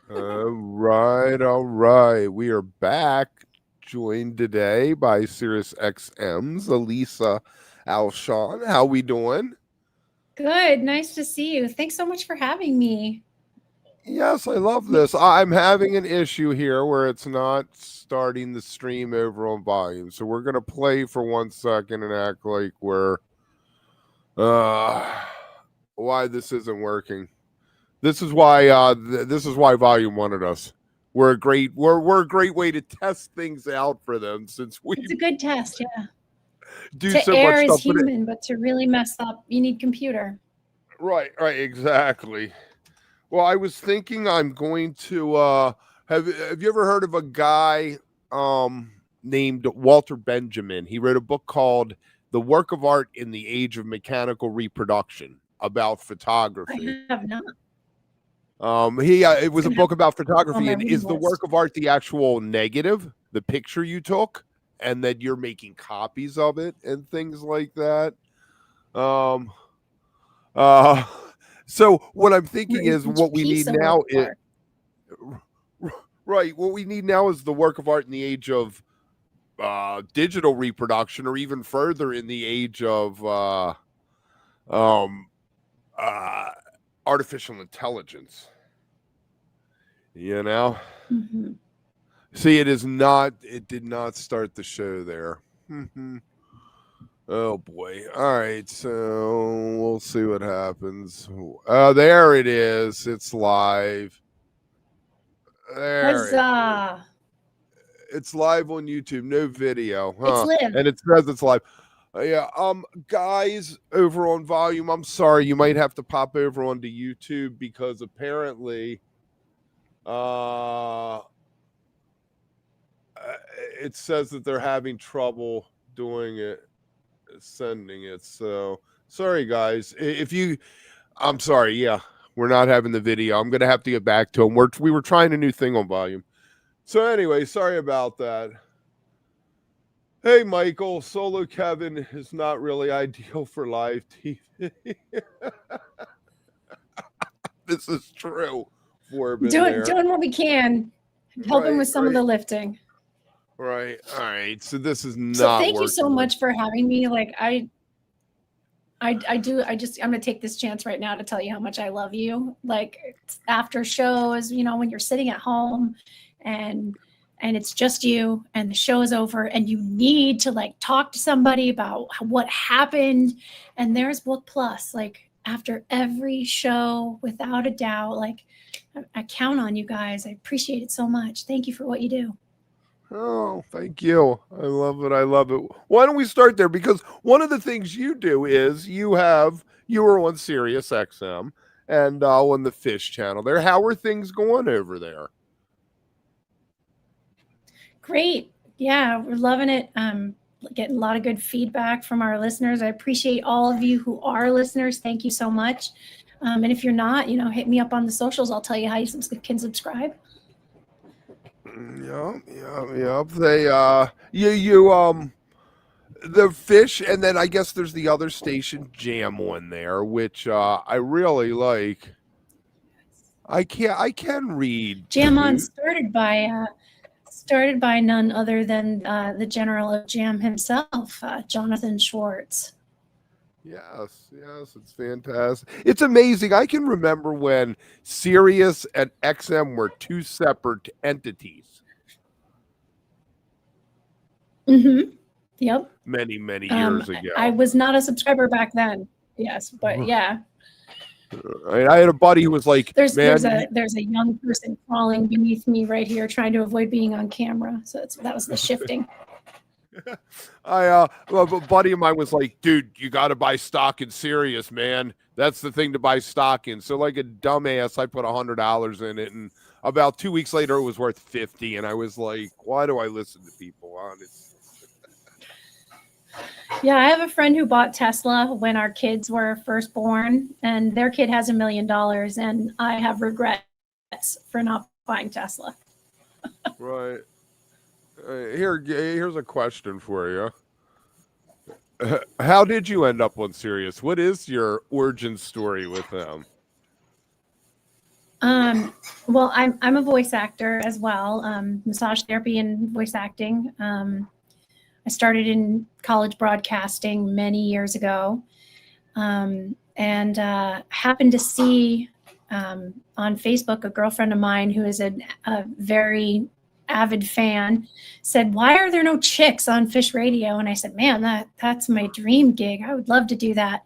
All right. We are back, joined today by Sirius XM's Elisa Allechant. How we doing? Good. Nice to see you. Thanks so much for having me. Yes, I love this. I'm having an issue here where it's not starting the stream over on volume. So we're gonna play for 1 second and act like we're uh why this isn't working. This is why volume wanted us. We're a great way to test things out for them since we It's a good test, yeah. do To so much err is stuff. human, but to really mess up, you need computer. Right, exactly. Well, I was thinking I'm going to have you ever heard of a guy named Walter Benjamin? He wrote a book called The Work of Art in the Age of Mechanical Reproduction about photography. I have not. It was a book about On photography, my and reading is the list. work of art the actual negative, the picture you took, and then you're making copies of it and things like that. Um, uh, so what I'm thinking Where is each what we piece need of work now of is art. right. What we need now is the work of art in the age of digital reproduction, or even further in the age of um, uh, artificial intelligence. You know. Hmm. See, it is not. It did not start the show there. Oh boy! All right, so we'll see what happens. There it is. It's live. There it is. Huzzah! It's live on YouTube. No video, It's huh? live. And it says it's live. Yeah. Guys, over on volume. I'm sorry. You might have to pop over onto YouTube because apparently, uh it says that they're having trouble doing it, sending it. So sorry, guys. If you, I'm sorry. Yeah, we're not having the video. I'm gonna have to get back to them. We were trying a new thing on volume. So anyway, sorry about that. Hey, Michael. Solo Kevin is not really ideal for live TV. This is true. Forbin there. Doing what we can. Helping Right, with some of the lifting. right. All right. So this is So not thank you so working. much for having me. Like I'm gonna take this chance right now to tell you how much I love you. Like after shows, when you're sitting at home and it's just you and the show is over and you need to like talk to somebody about what happened. And there's Wook Plus, like after every show, without a doubt, like I count on you guys. I appreciate it so much. Thank you for what you do. Oh, thank you. I love it. I love it. Why don't we start there? Because one of the things you do is you were on Sirius XM and on the Fish channel there. How are things going over there? Great. Yeah, we're loving it. Getting a lot of good feedback from our listeners. I appreciate all of you who are listeners. Thank you so much. And if you're not, hit me up on the socials. I'll tell you how you can subscribe. Yep. You the Fish, and then I guess there's the other station Jam on there, which I really like. I can read Jam On too. started by none other than the general of Jam himself, Jonathan Schwartz. Yes, it's fantastic. It's amazing. I can remember when Sirius and XM were two separate entities Mm-hmm. Yep. many years I ago. was not a subscriber back then. Yes, but yeah, I had a buddy who was like, there's "Man, a there's a young person crawling beneath me right here, trying to avoid being on camera. So that was the shifting. a buddy of mine was like, dude, you got to buy stock in Sirius, man. That's the thing to buy stock in." So like a dumbass, I put $100 in it, and about 2 weeks later, it was worth 50. And I was like, why do I listen to people on it? Yeah, I have a friend who bought Tesla when our kids were first born, and their kid has $1 million, and I have regrets for not buying Tesla. Right. Here's a question for you. How did you end up on Sirius? What is your origin story with them? Well, I'm a voice actor as well, massage therapy and voice acting. I started in college broadcasting many years ago, and happened to see on Facebook a girlfriend of mine who is a very avid fan said, "Why are there no chicks on Fish Radio?" And I said, "Man, that's my dream gig. I would love to do that."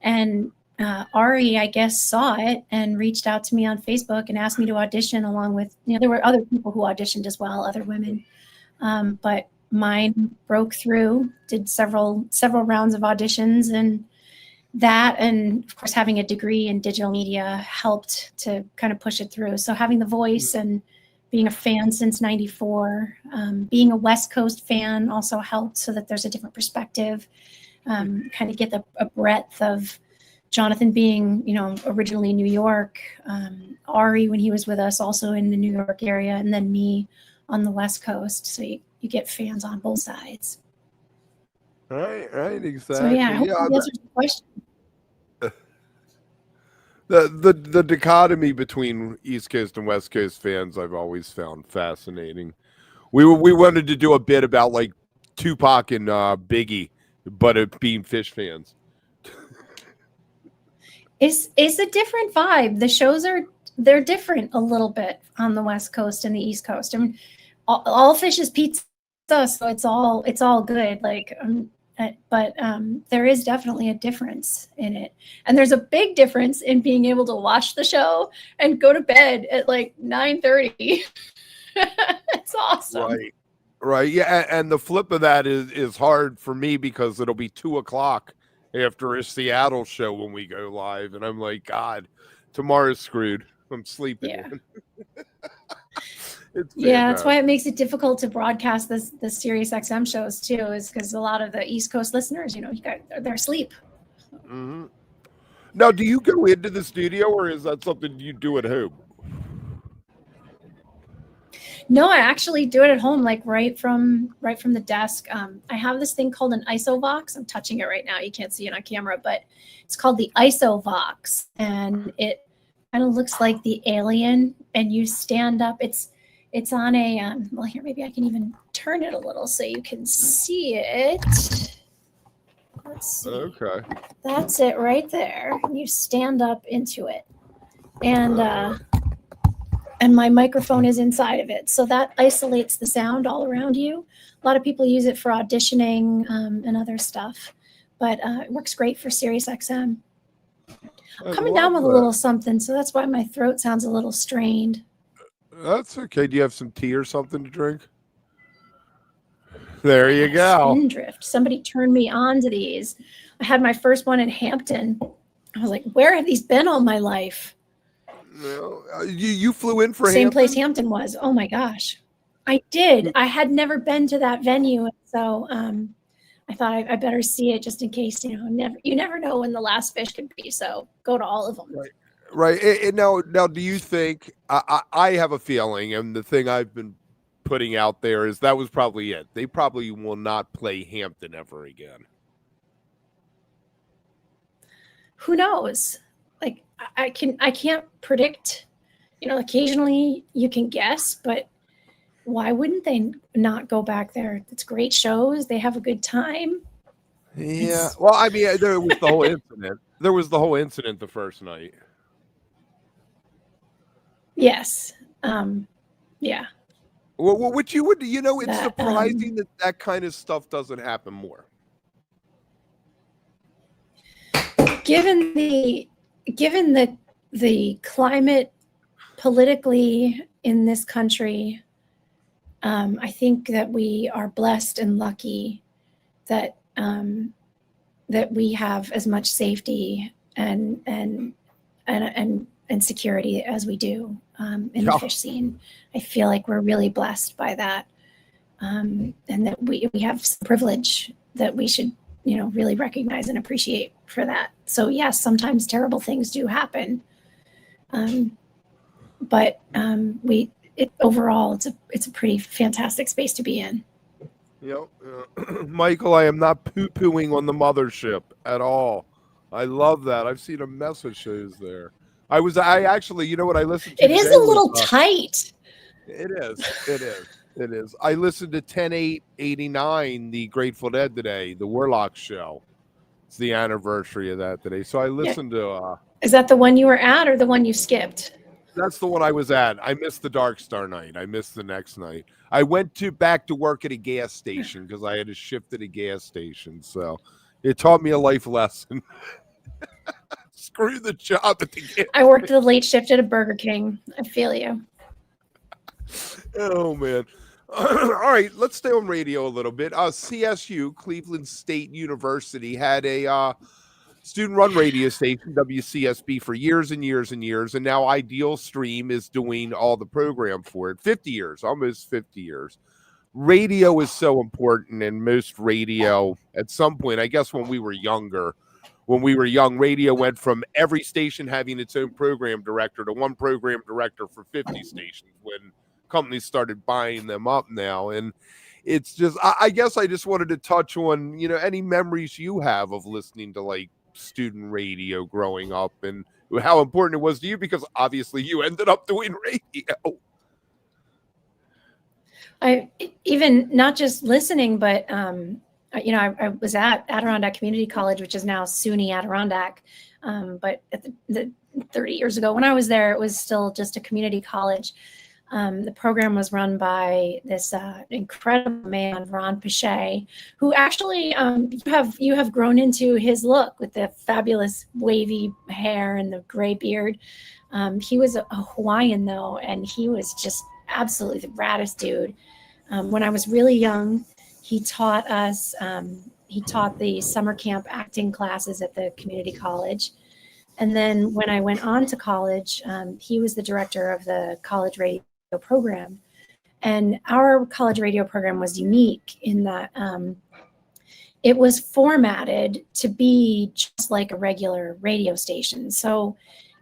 And Ari, I guess, saw it and reached out to me on Facebook and asked me to audition along with, there were other people who auditioned as well, other women. But mine broke through, did several rounds of auditions, and that, and of course, having a degree in digital media helped to kind of push it through. So having the voice and being a fan since '94, being a West Coast fan also helped so that there's a different perspective, kind of get a breadth of Jonathan being, originally New York, Ari when he was with us also in the New York area, and then me on the West Coast. So you get fans on both sides. Right, exactly. So yeah, I hope that answers the question. The dichotomy between East Coast and West Coast fans I've always found fascinating. We wanted to do a bit about like Tupac and Biggie, but it being Fish fans. It's a different vibe. The shows they're different a little bit on the West Coast and the East Coast. I mean, all Fish is pizza, so it's all good. Like, but there is definitely a difference in it, and there's a big difference in being able to watch the show and go to bed at like 9:30. It's awesome. Right. Yeah, and the flip of that is hard for me because it'll be 2:00 after a Seattle show when we go live, and I'm like, God, tomorrow's screwed. I'm sleeping. Yeah. Yeah, that's why it makes it difficult to broadcast the Sirius XM shows too, is because a lot of the East Coast listeners, they're asleep. Mm-hmm. Now, do you go into the studio, or is that something you do at home? No, I actually do it at home, like right from the desk. I have this thing called an IsoVox. I'm touching it right now. You can't see it on camera, but it's called the IsoVox, and it kind of looks like the Alien. And you stand up. It's on a well, here, maybe I can even turn it a little so you can see it. Let's see. Okay. That's it right there. You stand up into it, and my microphone is inside of it. So that isolates the sound all around you. A lot of people use it for auditioning and other stuff, but it works great for Sirius XM. I'm coming down with a little something, so that's why my throat sounds a little strained. That's okay. Do you have some tea or something to drink? There you go. Spindrift. Somebody turned me on to these. I had my first one in Hampton. I was like, where have these been all my life? No, you flew in for same Hampton? Place Hampton was. Oh my gosh, I did. I had never been to that venue, so I thought I better see it just in case. You never know when the last Fish could be. So go to all of them. Right. And now, do you think? I have a feeling, and the thing I've been putting out there is that was probably it. They probably will not play Hampton ever again. Who knows? Like I can't predict. Occasionally you can guess, but why wouldn't they not go back there? It's great shows. They have a good time. Yeah. Well, I mean, there was the whole incident. There was the whole incident the first night. Yes. Yeah. Well, which you would, it's surprising that kind of stuff doesn't happen more. Given the climate politically in this country, I think that we are blessed and lucky that we have as much safety and security as we do in the Fish scene. I feel like we're really blessed by that, and that we have some privilege that we should really recognize and appreciate for that. So yes, sometimes terrible things do happen, but overall it's a pretty fantastic space to be in. Michael, I am not poo-pooing on the mothership at all. I love that. I've seen a message shows there. I actually, you know what I listened to It is today a was, little tight. it is. It is. It is. I listened to 10/8/89, the Grateful Dead today, the Warlock show. It's the anniversary of that today. So I Yeah. listened to Is that the one you were at or the one you skipped? that's the one I was at. I missed the Dark Star night. I missed the next night. I went to back to work at a gas station because I had to shift at a gas station. So it taught me a life lesson. Screw the job at the gas. I worked the late shift at a Burger King. I feel you. Oh man. All right, let's stay on radio a little bit. CSU, Cleveland State University, had a student-run radio station, WCSB, for years and years and years, and now Ideal Stream is doing all the program for it. 50 years, almost 50 years. Radio is so important, and most radio, at some point, I guess when we were young, radio went from every station having its own program director to one program director for 50 stations when companies started buying them up now. And it's just, I guess I just wanted to touch on, any memories you have of listening to like student radio growing up and how important it was to you, because obviously you ended up doing radio. I even not just listening, but I was at Adirondack Community College, which is now SUNY Adirondack. But at the 30 years ago when I was there, it was still just a community college. The program was run by this incredible man, Ron Pichet, who actually you have grown into his look with the fabulous wavy hair and the gray beard. He was a Hawaiian though, and he was just absolutely the raddest dude. When I was really young, he taught us. He taught the summer camp acting classes at the community college. And then when I went on to college, he was the director of the college radio program. And our college radio program was unique in that it was formatted to be just like a regular radio station. So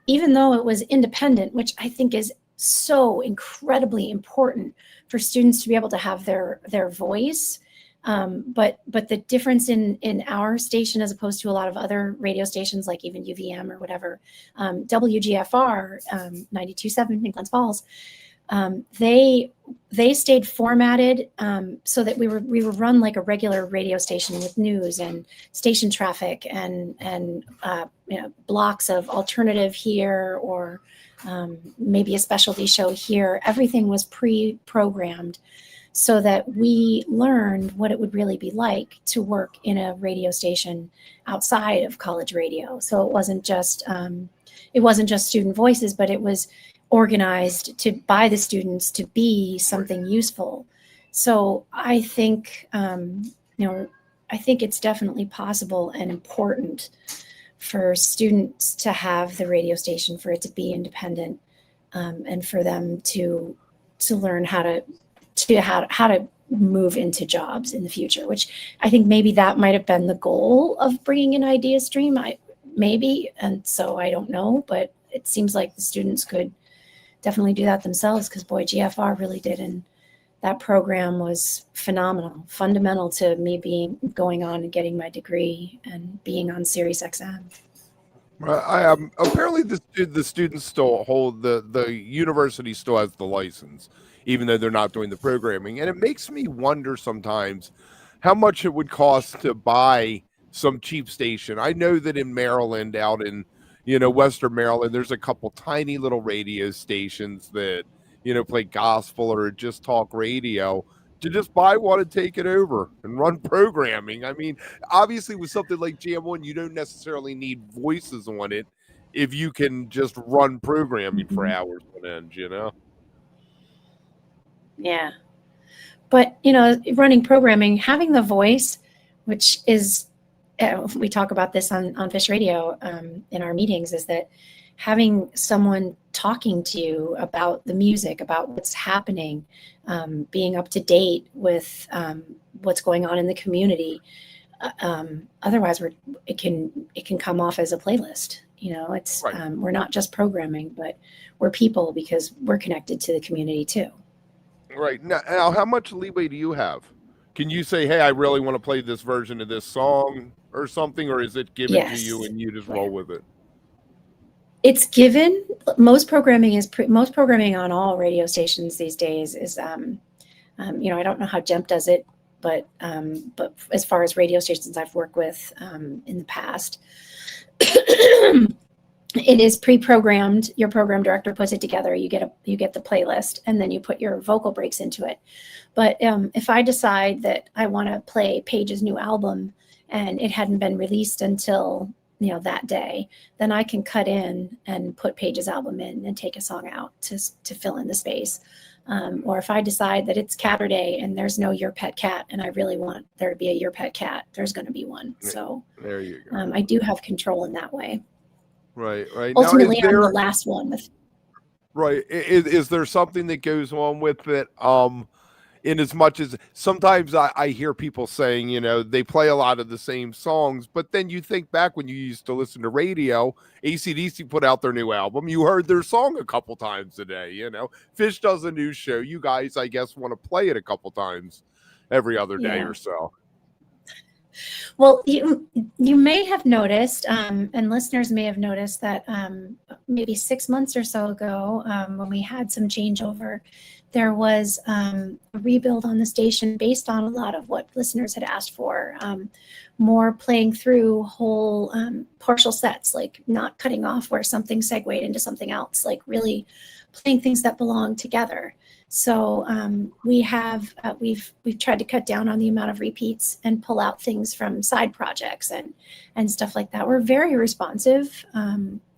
even though it was independent, which I think is so incredibly important for students to be able to have their voice, but the difference in our station as opposed to a lot of other radio stations like even UVM or whatever, WGFR 92.7 in Glens Falls, they stayed formatted so that we were run like a regular radio station with news and station traffic and blocks of alternative here or maybe a specialty show here. Everything was pre-programmed so that we learned what it would really be like to work in a radio station outside of college radio. So it wasn't just student voices, but it was organized by the students to be something useful. So I think, I think it's definitely possible and important for students to have the radio station, for it to be independent, and for them to learn how to move into jobs in the future, which I think maybe that might have been the goal of bringing an idea stream. Maybe, and so I don't know, but it seems like the students could definitely do that themselves, because boy, GFR really did, and that program was phenomenal, fundamental to me going on and getting my degree and being on Sirius XM. Apparently the students still hold the university still has the license, even though they're not doing the programming, and it makes me wonder sometimes how much it would cost to buy some cheap station. I know that in Maryland, out in Western Maryland, there's a couple tiny little radio stations that, play gospel or just talk radio. To just buy one and take it over and run programming. I mean, obviously with something like Jam One, you don't necessarily need voices on it if you can just run programming for hours on end, Yeah. But, running programming, having the voice, which is, we talk about this on Fish Radio in our meetings, is that having someone talking to you about the music, about what's happening, being up to date with what's going on in the community. Otherwise, it can come off as a playlist. It's right. We're not just programming, but we're people, because we're connected to the community too. Right. Now, how much leeway do you have? Can you say, hey, I really want to play this version of this song or something, or is it given to you and you just roll with it? It's given. Most programming on all radio stations these days is, you know, I don't know how Jemp does it, but as far as radio stations I've worked with in the past, it is pre-programmed. Your program director puts it together. You get the playlist, and then you put your vocal breaks into it. But if I decide that I want to play Paige's new album and it hadn't been released until, you know, that day, then I can cut in and put Paige's album in and take a song out to fill in the space. Or if I decide that it's Catterday and there's no Your Pet Cat and I really want there to be a Your Pet Cat, there's going to be one. So there you go. I do have control in that way. Right. Ultimately, I'm the last one with. Right. Is there something that goes on with it? In as much as sometimes I hear people saying, you know, they play a lot of the same songs, but then you think back when you used to listen to radio, AC/DC put out their new album. You heard their song a couple times a day, you know. Fish does a new show. You guys, I guess, want to play it a couple times every other day or so. Well, you may have noticed, and listeners may have noticed that maybe 6 months or so ago, when we had some changeover, there was a rebuild on the station based on a lot of what listeners had asked for. More playing through whole partial sets, like not cutting off where something segued into something else, like really playing things that belong together. So we've tried to cut down on the amount of repeats and pull out things from side projects and stuff like that. We're very responsive.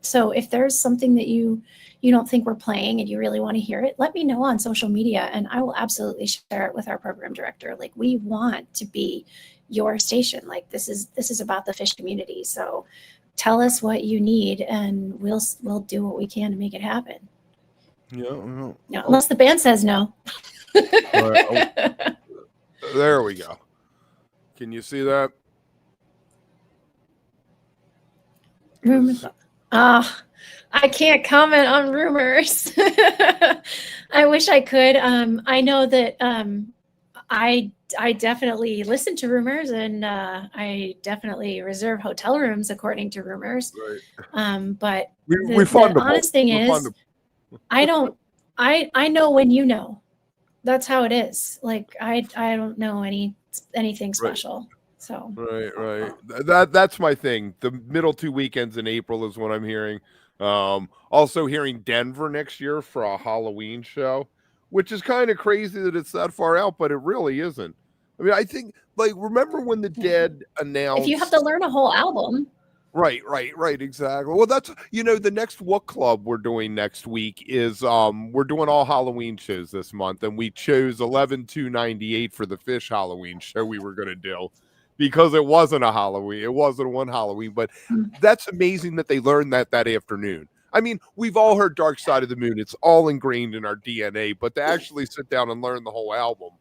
So if there's something that you don't think we're playing and you really want to hear it, let me know on social media and I will absolutely share it with our program director. Like, we want to be your station. Like, this is about the fish community. So tell us what you need and we'll do what we can to make it happen. Yeah. No, unless the band says no. There we go. Can you see that? Rumors. I can't comment on rumors. I wish I could. I know that I definitely listen to rumors, and I definitely reserve hotel rooms according to rumors. Right. But the honest thing is, I know when you know. That's how it is. Like, I don't know anything special. Right. So right. That's my thing. The middle 2 weekends in April is what I'm hearing. Also hearing Denver next year for a Halloween show, which is kind of crazy that it's that far out, but it really isn't. I mean, I think, like, remember when the Dead announced, if you have to learn a whole album. Right, exactly. Well, that's, you know, the next Wook Club we're doing next week is we're doing all Halloween shows this month, and we chose 11/2/98 for the Fish Halloween show we were going to do because it wasn't a Halloween, it wasn't one Halloween, but that's amazing that they learned that afternoon. I mean, we've all heard Dark Side of the Moon, it's all ingrained in our DNA, but to actually sit down and learn the whole album,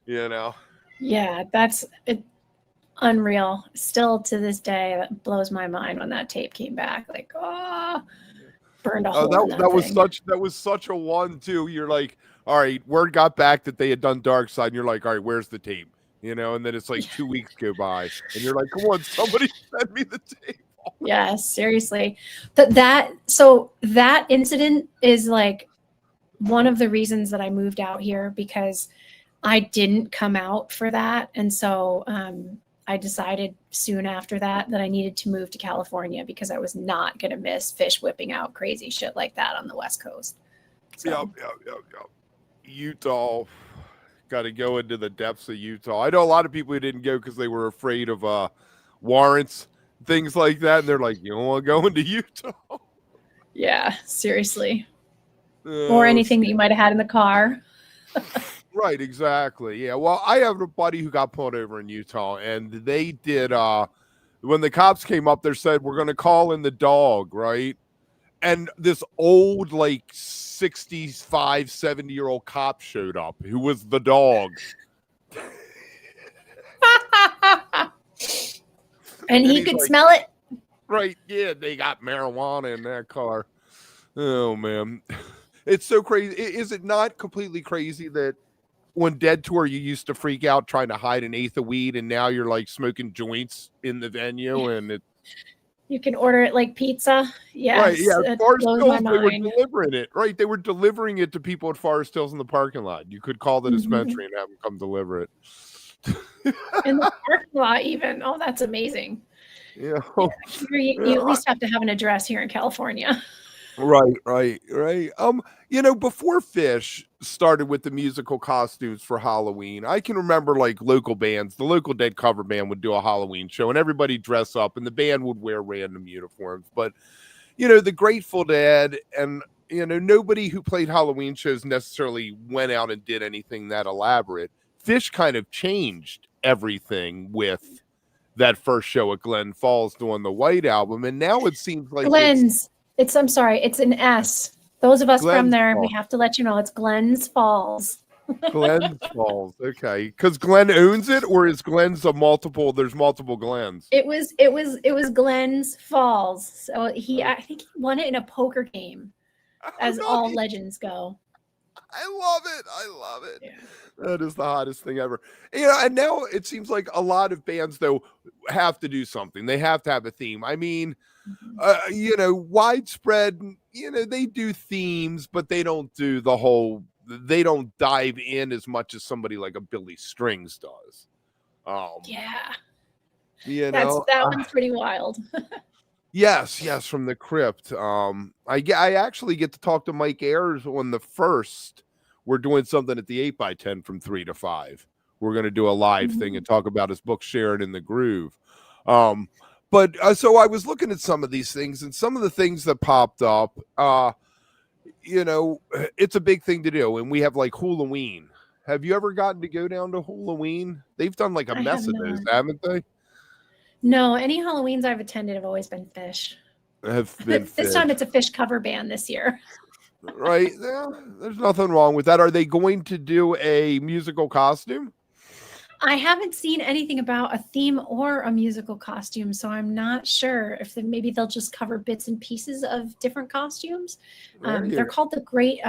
you know. Yeah, that's it. Unreal. Still to this day, that blows my mind when that tape came back. Like, burned a hole in that was such a one too. You're like, all right, word got back that they had done Dark Side, and you're like, all right, where's the tape? You know, and then it's like 2 weeks go by, and you're like, come on, somebody send me the tape. Yeah, seriously. That incident is like one of the reasons that I moved out here, because I didn't come out for that, and so I decided soon after that I needed to move to California because I was not going to miss Fish whipping out crazy shit like that on the West Coast. So. Yep. Utah. Got to go into the depths of Utah. I know a lot of people who didn't go because they were afraid of warrants, things like that. And they're like, you don't want to go into Utah? Yeah, seriously. Or anything that you might have had in the car. Right, exactly. Yeah, well, I have a buddy who got pulled over in Utah, and they did, when the cops came up, they said, we're going to call in the dog, right? And this old, like, 65, 70-year-old cop showed up, who was the dog. and he could smell it? Right, yeah, they got marijuana in that car. Oh, man. It's so crazy. Is it not completely crazy that when Dead Tour, you used to freak out trying to hide an eighth of weed, and now you're like smoking joints in the venue, and it. You can order it like pizza. Right, Yes, yeah, it Forest blows my Hills, they were mind. delivering it, right? They were delivering it to people at Forest Hills in the parking lot. You could call the Mhm. dispensary and have them come deliver it. In the parking lot, even. Oh, that's amazing. You Yeah, know? here you at least have to have an address here in California. Right. Before Fish started with the musical costumes for Halloween, I can remember like local bands, the local Dead cover band would do a Halloween show and everybody dress up and the band would wear random uniforms. But, the Grateful Dead and, nobody who played Halloween shows necessarily went out and did anything that elaborate. Fish kind of changed everything with that first show at Glen Falls doing the White Album. And now it seems like it's Glens. I'm sorry, it's an S. Those of us from Glen there, we Falls. have to let you know it's Glens Falls. Glen Falls. Okay. Because Glen owns it, or is Glen's there's multiple Glens? It was Glens Falls. So Oh, I think he won it in a poker game, oh, as all nice. legends go. I love it. I love it. Yeah. That is the hottest thing ever. And now it seems like a lot of bands, though, have to do something. They have to have a theme. I mean, Mhm. widespread, they do themes, but they don't do they don't dive in as much as somebody like a Billy Strings does. Yeah. You That know, one's pretty wild. Yes, from the crypt. I actually get to talk to Mike Ayers on the first. We're doing something at the 8x10 from 3 to 5. We're going to do a live thing and talk about his book Sharon in the Groove. But so I was looking at some of these things and some of the things that popped up. It's a big thing to do, and we have like Halloween. Have you ever gotten to go down to Halloween? They've done like a I have mess of those, not. haven't they? No, any Halloweens I've attended have always been Fish. Have been This time Fish. it's a Fish cover band this year. Right? Yeah, there's nothing wrong with that. Are they going to do a musical costume? I haven't seen anything about a theme or a musical costume, so I'm not sure if maybe they'll just cover bits and pieces of different costumes. They're called the Great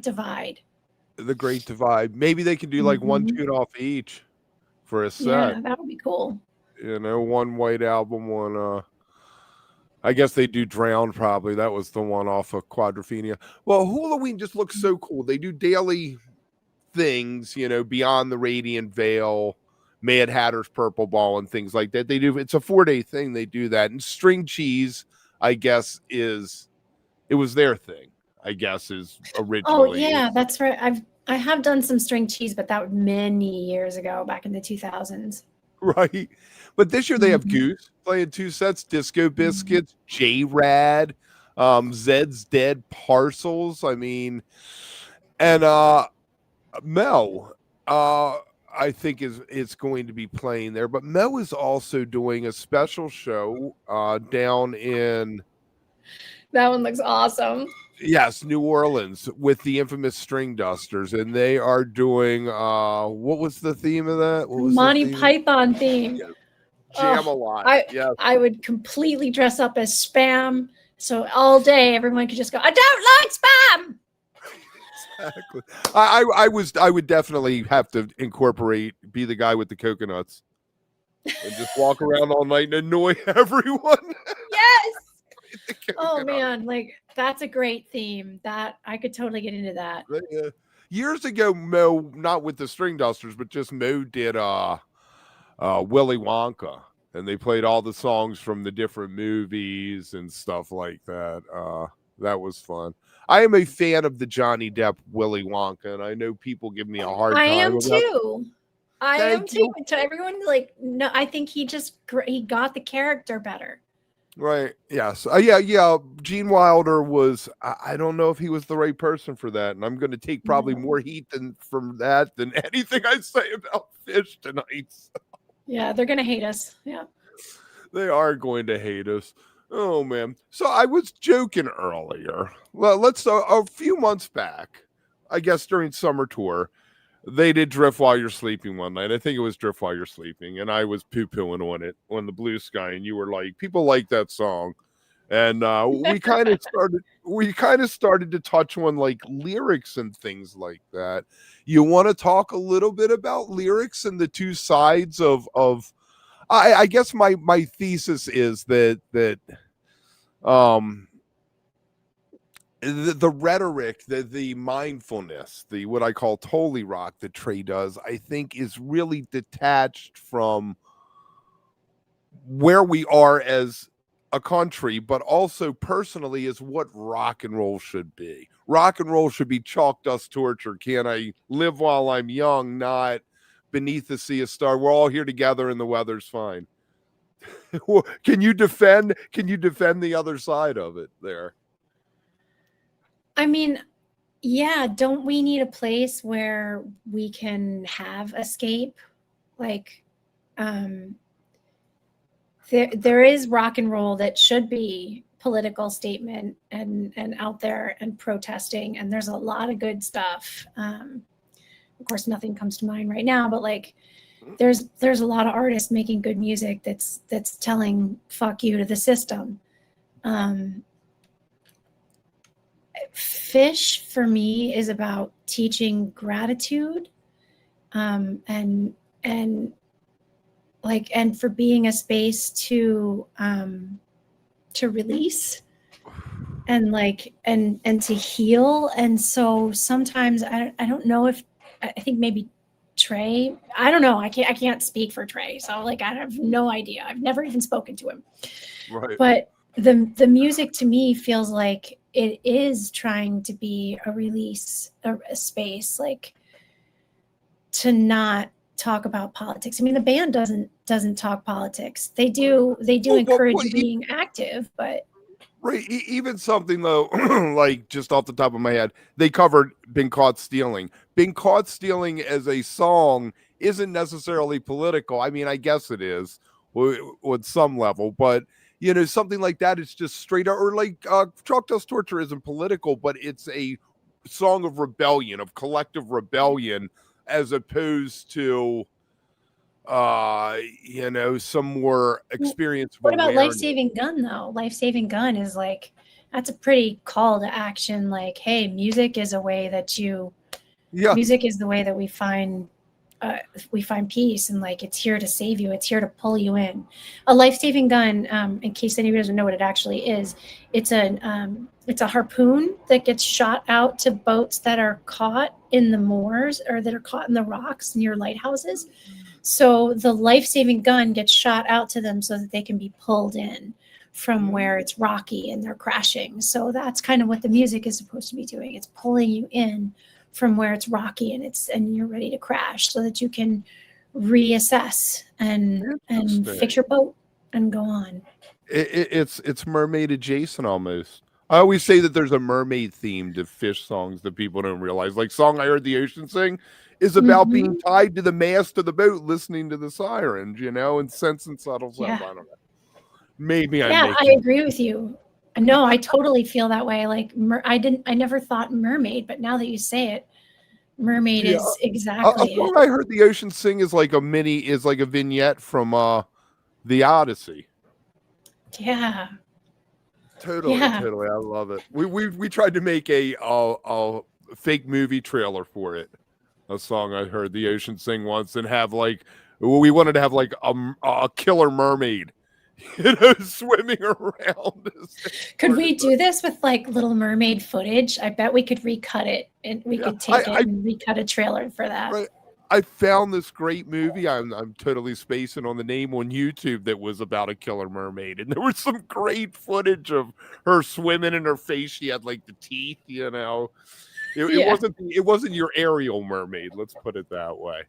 Divide. The Great Divide. Maybe they can do like one Mhm. tune off each for a set. Yeah, that would be cool. One White Album, one I guess they do Drown probably. That was the one off of Quadrophenia. Well, Halloween just looks so cool. They do daily things, beyond the Radiant Veil, Mad Hatter's Purple Ball, and things like that. It's a 4-day thing. They do that. And String Cheese, I guess, it was their thing, I guess, is Oh originally. yeah, that's right. I have done some string cheese, but that was many years ago, back in the 2000s. Right. But this year they have Mhm. Goose playing 2 sets, Disco Biscuits, J-Rad, Zed's Dead Parcels. I mean, and Mel, I think is going to be playing there. But Mel is also doing a special show down in That one looks awesome. New Orleans with the infamous String Dusters, and they are doing what was the theme of that? What was Monty the theme? Python theme. Yeah. Jam a Oh, lot. Yeah. I would completely dress up as Spam, so all day everyone could just go, I don't like Spam. Exactly. I would definitely have to be the guy with the coconuts and just walk around all night and annoy everyone. Yes. Oh man, like that's a great theme. That I could totally get into that. Years ago, Mo, not with the String Dusters, but just Mo did Willy Wonka, and they played all the songs from the different movies and stuff like that. That was fun. I am a fan of the Johnny Depp Willy Wonka, and I know people give me a hard time. I am too. I am too. To everyone, like, no, I think he got the character better. Right. Yes. Yeah. Gene Wilder was. I don't know if he was the right person for that, and I'm going to take probably more heat from that than anything I say about Fish tonight. So. Yeah, they're going to hate us. Yeah. They are going to hate us. Oh man. So I was joking earlier. Well, a few months back, I guess during summer tour, they did Drift While You're Sleeping one night. I think it was Drift While You're Sleeping, and I was poo-pooing on it on the Blue Sky, and you were like, people like that song. And we kind of started to touch on like lyrics and things like that. You want to talk a little bit about lyrics and the two sides of I guess my thesis is that um the rhetoric, the mindfulness, the what I call holy rock that Trey does, I think is really detached from where we are as a country, but also personally is what rock and roll should be. Rock and roll should be chalk dust torture. Can I live while I'm young, not beneath the sea of star? We're all here together and the weather's fine. Can you defend the other side of it there? I mean, yeah, don't we need a place where we can have escape? Like, there is rock and roll that should be political statement and out there and protesting, and there's a lot of good stuff. Of course, nothing comes to mind right now, but like, there's a lot of artists making good music that's telling "fuck you" to the system. Fish for me is about teaching gratitude, and like, and for being a space to release and like and to heal. And so sometimes I don't know if I think maybe Trey, I don't know, I can't speak for Trey, so like I have no idea, I've never even spoken to him, Right. but the music to me feels like it is trying to be a release, a space, like to not talk about politics. I mean, the band doesn't talk politics. They do encourage you being active, but right. Even something though, like just off the top of my head, they covered "Been Caught Stealing." "Been Caught Stealing" as a song isn't necessarily political. I mean, I guess it is with some level, but you know, something like that is just straight up, or like "Chalk Dust Torture" isn't political, but it's a song of rebellion, of collective rebellion, as opposed to you know, some more experience of what about awareness. Life Saving Gun though? Life Saving Gun is like, that's a pretty call to action. Like, hey, music is a way that music is the way that we find peace, and like it's here to save you, it's here to pull you in. A life-saving gun, in case anybody doesn't know what it actually is, it's a harpoon that gets shot out to boats that are caught in the moors or that are caught in the rocks near lighthouses. So the life-saving gun gets shot out to them so that they can be pulled in from where it's rocky and they're crashing. So that's kind of what the music is supposed to be doing. It's pulling you in from where it's rocky and you're ready to crash so that you can reassess and fix your boat and go on. It's mermaid adjacent almost. I always say that there's a mermaid theme to fish songs that people don't realize. Like "Song I Heard the Ocean Sing" is about being tied to the mast of the boat, listening to the sirens, you know, and Sense and Subtle Sounds. I don't know. Maybe I agree with you. No, I totally feel that way. Like I never thought mermaid, but now that you say it, mermaid is exactly a song I Heard the Ocean Sing is like a vignette from the Odyssey. Yeah. Totally. I love it. We tried to make a fake movie trailer for it. A song I Heard the Ocean Sing once, and have like, we wanted to have like a killer mermaid, you know, swimming around. Could we do this with like Little Mermaid footage? I bet we could recut it, and we could take it and recut a trailer for that. Right. I found this great movie. I'm totally spacing on the name on YouTube that was about a killer mermaid, and there was some great footage of her swimming, and her face, she had like the teeth, you know. It wasn't your Ariel mermaid, let's put it that way.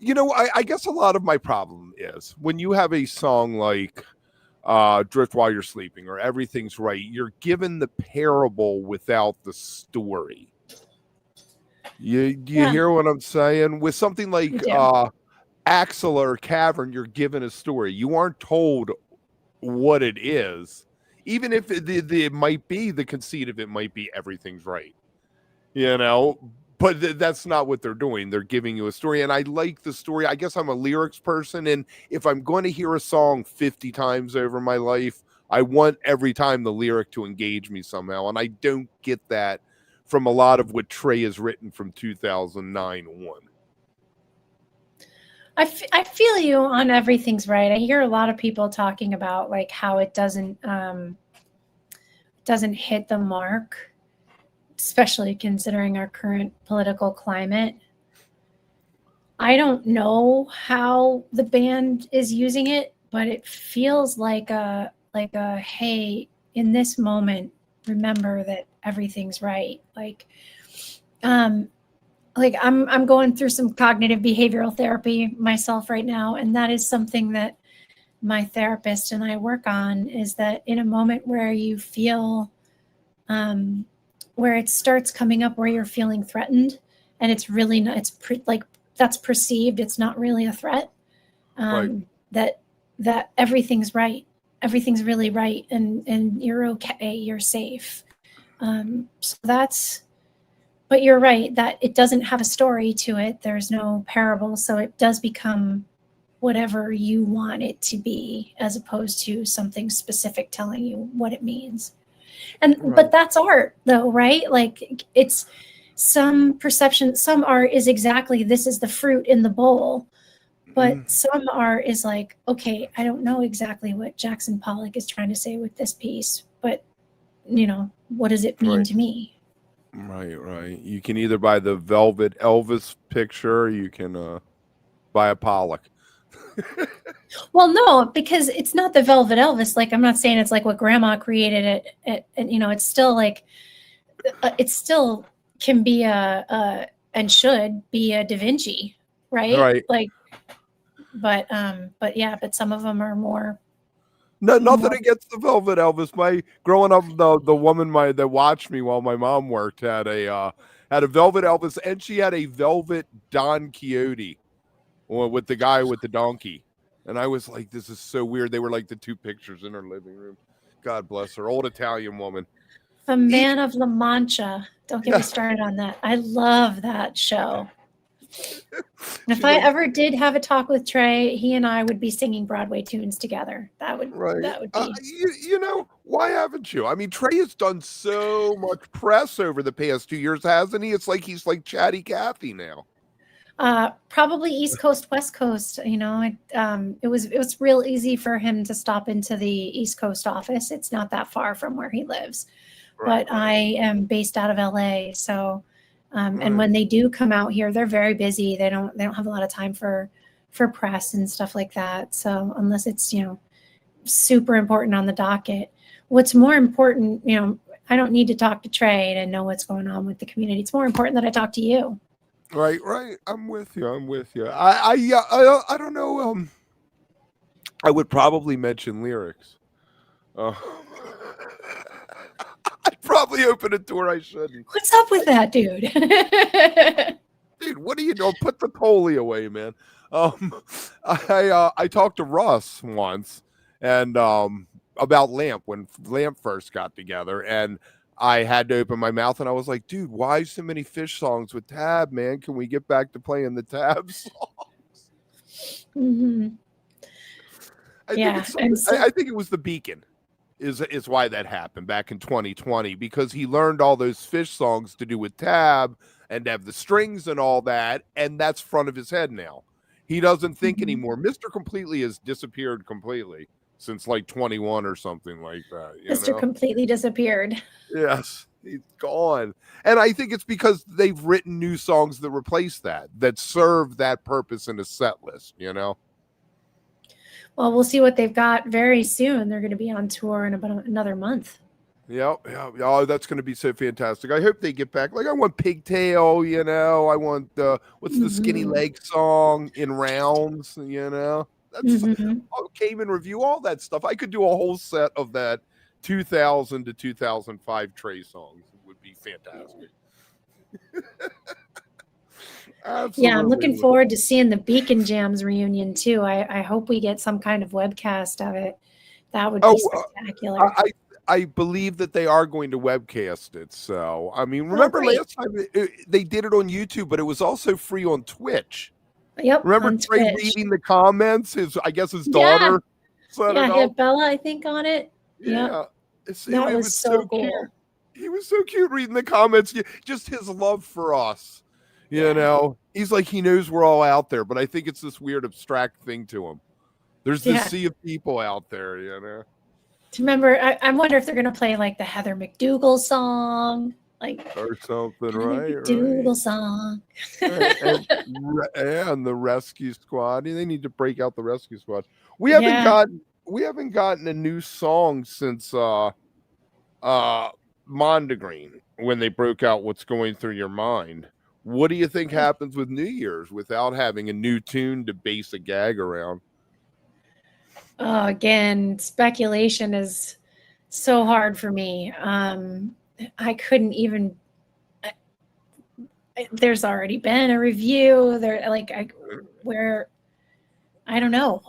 You know, I guess a lot of my problem is when you have a song like "Drift While You're Sleeping" or "Everything's Right," you're given the parable without the story. Do you hear what I'm saying? With something like Axel or Cavern, you're given a story. You aren't told what it is, even if it might be, the conceit of it might be everything's right, you know. But that's not what they're doing. They're giving you a story, and I like the story. I guess I'm a lyrics person, and if I'm going to hear a song 50 times over my life, I want every time the lyric to engage me somehow, and I don't get that from a lot of what Trey has written from 2009 on. I feel you on everything's right. I hear a lot of people talking about like how it doesn't hit the mark, especially considering our current political climate. I don't know how the band is using it, but it feels like a hey, in this moment, remember that everything's right. Like I'm going through some cognitive behavioral therapy myself right now, and that is something that my therapist and I work on, is that in a moment where you feel where it starts coming up where you're feeling threatened, and it's really not, like that's perceived, it's not really a threat, Right. that everything's right, everything's really right, and you're okay, you're safe. So that's, but you're right that it doesn't have a story to it. There's no parable. So it does become whatever you want it to be, as opposed to something specific telling you what it means. And, Right. but that's art though, right? Like it's some perception, some art is exactly, this is the fruit in the bowl. But some art is like, okay, I don't know exactly what Jackson Pollock is trying to say with this piece, but what does it mean Right. to me? Right. You can either buy the Velvet Elvis picture, or you can buy a Pollock. Well, no, because it's not the Velvet Elvis. Like, I'm not saying it's like what Grandma created it, and it's still like, it still can be and should be a Da Vinci, right? Right. Like, but yeah, but some of them are more. No, nothing against the Velvet Elvis. My growing up, the woman that watched me while my mom worked had a Velvet Elvis, and she had a velvet Don Quixote, with the guy with the donkey. And I was like, this is so weird. They were like the two pictures in her living room. God bless her, old Italian woman. The Man of La Mancha. Don't get Yeah. me started on that. I love that show. And if I like, ever did have a talk with Trey, he and I would be singing Broadway tunes together. That would be. Why haven't you? I mean, Trey has done so much press over the past 2 years, hasn't he? It's like he's like Chatty Cathy now. Probably East Coast, West Coast. It was real easy for him to stop into the East Coast office. It's not that far from where he lives, but I am based out of LA. So, and when they do come out here, they're very busy. They don't have a lot of time for press and stuff like that. So unless it's super important on the docket, what's more important, I don't need to talk to Trey to know what's going on with the community. It's more important that I talk to you. Right. I'm with you. I don't know. I would probably mention lyrics. I'd probably open a door I shouldn't. What's up with that, dude? Dude, what do you know? Put the Polly away, man. I talked to Russ once, and about Lamp, when Lamp first got together, and I had to open my mouth, and I was like, dude, why so many Fish songs with Tab, man? Can we get back to playing the Tab songs? Mm-hmm. I think it was the Beacon is why that happened back in 2020, because he learned all those Fish songs to do with Tab and have the strings and all that, and that's front of his head now. He doesn't think anymore. Mr. Completely has disappeared completely since like 21 or something like that. Mr. Completely disappeared. Yes, he's gone. And I think it's because they've written new songs that replace that serve that purpose in a set list, Well, we'll see what they've got very soon. They're going to be on tour in about another month. Yeah. Oh, that's going to be so fantastic. I hope they get back. Like, I want Pigtail, I want what's the Skinny Leg song, In Rounds, That's Cayman Review, all that stuff. I could do a whole set of that 2000 to 2005 Trey songs. It would be fantastic. Absolutely. Yeah, I'm looking forward to seeing the Beacon Jams reunion too. I hope we get some kind of webcast of it. That would be spectacular. I believe that they are going to webcast it. So, I mean, remember last time they did it on YouTube, but it was also free on Twitch. Yep. Remember Trey reading the comments? His daughter. Yeah, he had Bella, I think, on it. Yeah. That was so cool. Cute. He was so cute reading the comments. Just his love for us. You know, he's like, he knows we're all out there, but I think it's this weird abstract thing to him. There's this sea of people out there, you know. Remember, I wonder if they're gonna play like the Heather McDougal song, like or something, Heather right? McDougal song. And the Rescue Squad. They need to break out the Rescue Squad. We haven't gotten a new song since Mondegreen, when they broke out What's Going Through Your Mind. What do you think happens with New Year's without having a new tune to base a gag around? Oh, again, speculation is so hard for me. I couldn't even. There's already been a review. I don't know.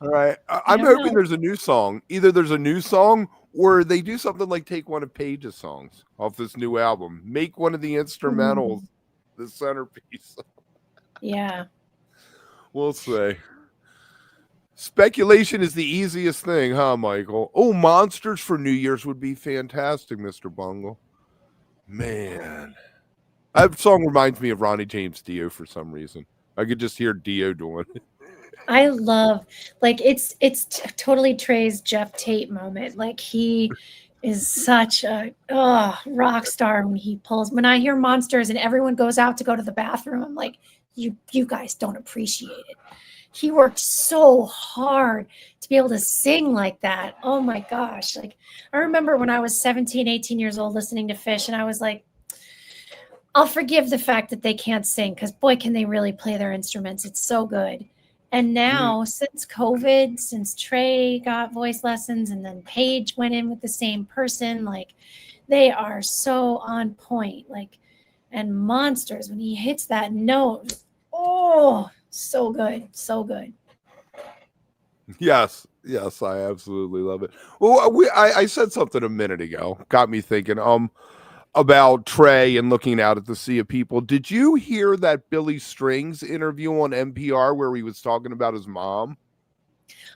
All right, I'm hoping there's a new song. Either there's a new song, or they do something like take one of Paige's songs off this new album, make one of the instrumentals the centerpiece. Yeah, we'll see. Speculation is the easiest thing, huh, Michael? Oh, Monsters for New Year's would be fantastic, Mr. Bungle. Man. That song reminds me of Ronnie James Dio for some reason. I could just hear Dio doing it. I love, like, it's totally Trey's Jeff Tate moment. Like, he is such a rock star when I hear Monsters and everyone goes out to go to the bathroom, I'm like, you guys don't appreciate it. He worked so hard to be able to sing like that. Oh my gosh. Like, I remember when I was 17, 18 years old listening to Fish, and I was like, I'll forgive the fact that they can't sing, because boy, can they really play their instruments. It's so good. And now, since COVID, since Trey got voice lessons and then Paige went in with the same person, like, they are so on point. Like, and Monsters, when he hits that note, oh, so good, so good. Yes, I absolutely love it. Well, I said something a minute ago, got me thinking about Trey and looking out at the sea of people. Did you hear that Billy Strings interview on NPR where he was talking about his mom?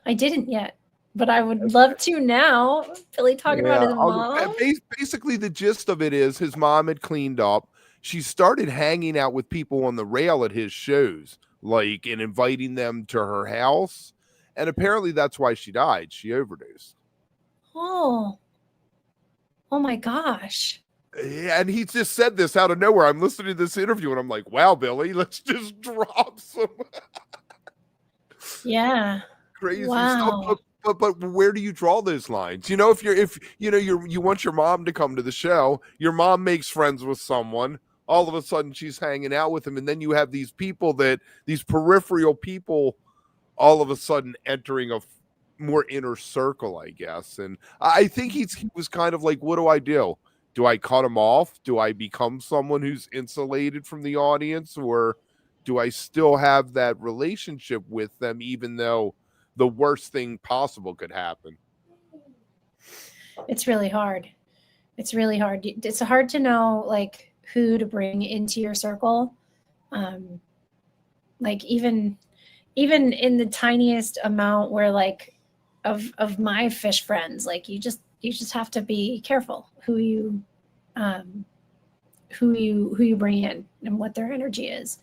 I didn't yet, but I would love to now. Billy talking about his mom. Basically, the gist of it is his mom had cleaned up. She started hanging out with people on the rail at his shows, like, and inviting them to her house. And apparently that's why she died. She overdosed. Oh my gosh. And he just said this out of nowhere. I'm listening to this interview and I'm like, wow, Billy, let's just drop some crazy stuff. But where do you draw those lines? You know, if you want your mom to come to the show, your mom makes friends with someone, all of a sudden she's hanging out with him, and then you have these peripheral people all of a sudden entering a more inner circle, I guess. And I think he was kind of like, what do I do? Do I cut him off? Do I become someone who's insulated from the audience? Or do I still have that relationship with them, even though the worst thing possible could happen? It's really hard. It's really hard. It's hard to know, like, who to bring into your circle. Like, even in the tiniest amount where, like, of my Fish friends, like, you just have to be careful who you bring in and what their energy is.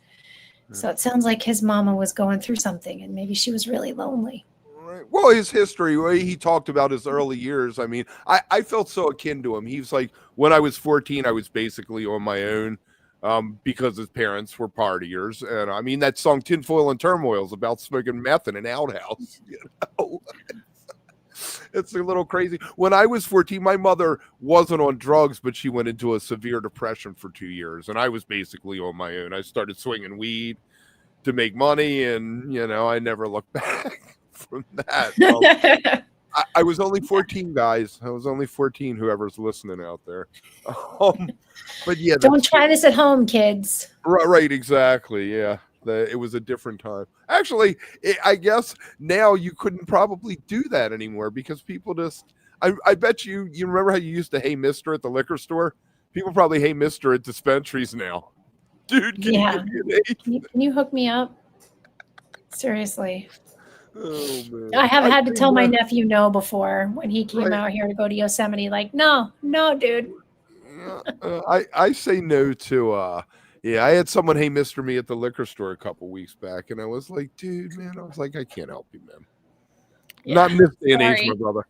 So it sounds like his mama was going through something and maybe she was really lonely. Right. Well, his history, he talked about his early years. I mean, I felt so akin to him. He was like, when I was 14, I was basically on my own because his parents were partiers. And I mean, that song Tinfoil and Turmoil is about smoking meth in an outhouse, you know? It's a little crazy. When I was 14, my mother wasn't on drugs, but she went into a severe depression for 2 years. And I was basically on my own. I started swinging weed to make money. And, you know, I never looked back from that. I was only 14, guys. I was only 14, whoever's listening out there. But yeah. Don't try this at home, kids. Right, exactly. Yeah. It was a different time. Actually, I guess now you couldn't probably do that anymore because people just, I bet you remember how you used to hey mister at the liquor store? People probably hey mister at dispensaries now. Dude, can you hook me up? Seriously. Oh, man. I have had to tell my nephew no before when he came out here to go to Yosemite. Like, no, dude. I say no to Yeah, I had someone, hey, Mr. Me at the liquor store a couple weeks back, and I was like, dude, man, I was like, I can't help you, man. Yeah. Not in this day and age, Sorry. my brother.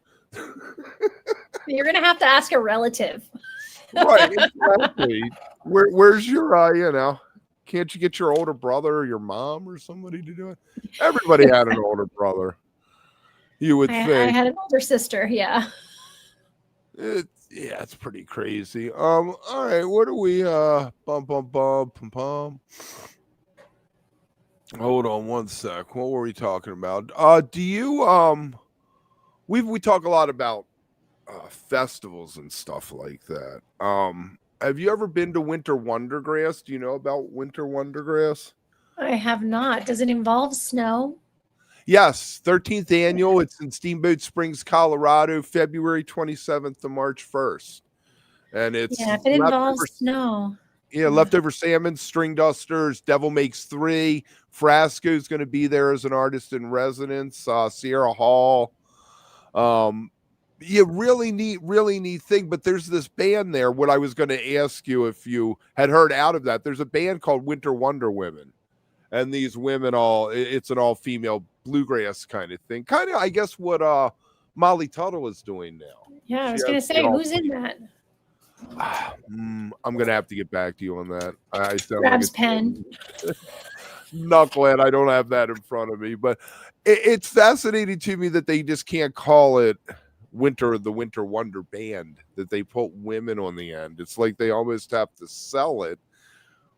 You're gonna have to ask a relative. Right, exactly. Where's your, can't you get your older brother or your mom or somebody to do it? Everybody had an older brother. You would I think. had an older sister. Yeah. Yeah, it's pretty crazy. All right, what do we bum. Hold on one sec. What were we talking about? Do you we talk a lot about festivals and stuff like that. Have you ever been to Winter Wondergrass? Do you know about Winter Wondergrass? I have not. Does it involve snow? Yes, 13th annual. It's in Steamboat Springs, Colorado, February 27th to March 1st. And it's Yeah, if it involves snow. leftover salmon, string dusters, Devil Makes Three. Frasco's going to be there as an artist in residence. Sierra Hall. Yeah, really neat thing. But there's this band there. What I was going to ask you if you had heard out of that. There's a band called Winter Wonder Women. And these women it's an all-female bluegrass kind of thing. Kind of, I guess, what Molly Tuttle is doing now. Yeah, I was going to say, who's in that? I'm going to have to get back to you on that. I sound Grabs like pen. Knucklehead. I don't have that in front of me. But it's fascinating to me that they just can't call it the Winter Wonder Band, that they put women on the end. It's like they almost have to sell it,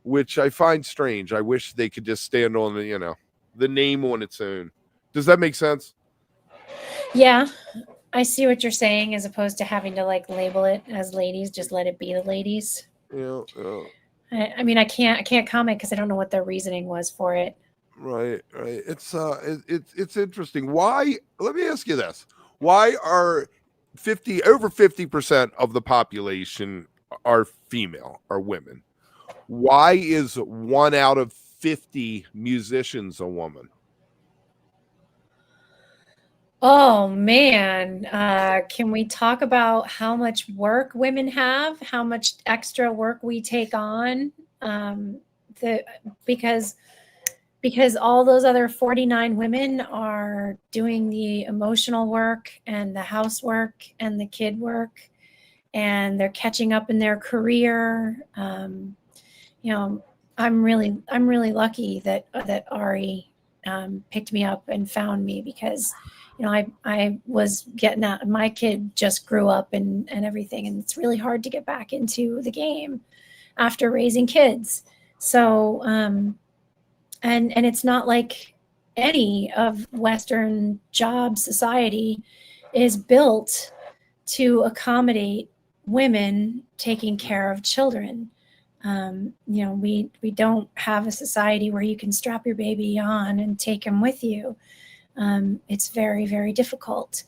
which I find strange. I wish they could just stand on the name on its own. Does that make sense? Yeah, I see what you're saying, as opposed to having to like label it as ladies. Just let it be the ladies. Yeah. I mean, I can't comment because I don't know what their reasoning was for it. Right. It's interesting. Why? Let me ask you this: why are over 50% of the population are female, are women? Why is 1 out of 50 musicians a woman? Oh man, can we talk about how much work women have? How much extra work we take on? Because all those other 49 women are doing the emotional work and the housework and the kid work, and they're catching up in their career. I'm really lucky that Ari picked me up and found me, because I was getting out. My kid just grew up and everything, and it's really hard to get back into the game after raising kids. So and it's not like any of Western job society is built to accommodate women taking care of children. We don't have a society where you can strap your baby on and take him with you. It's very, very difficult.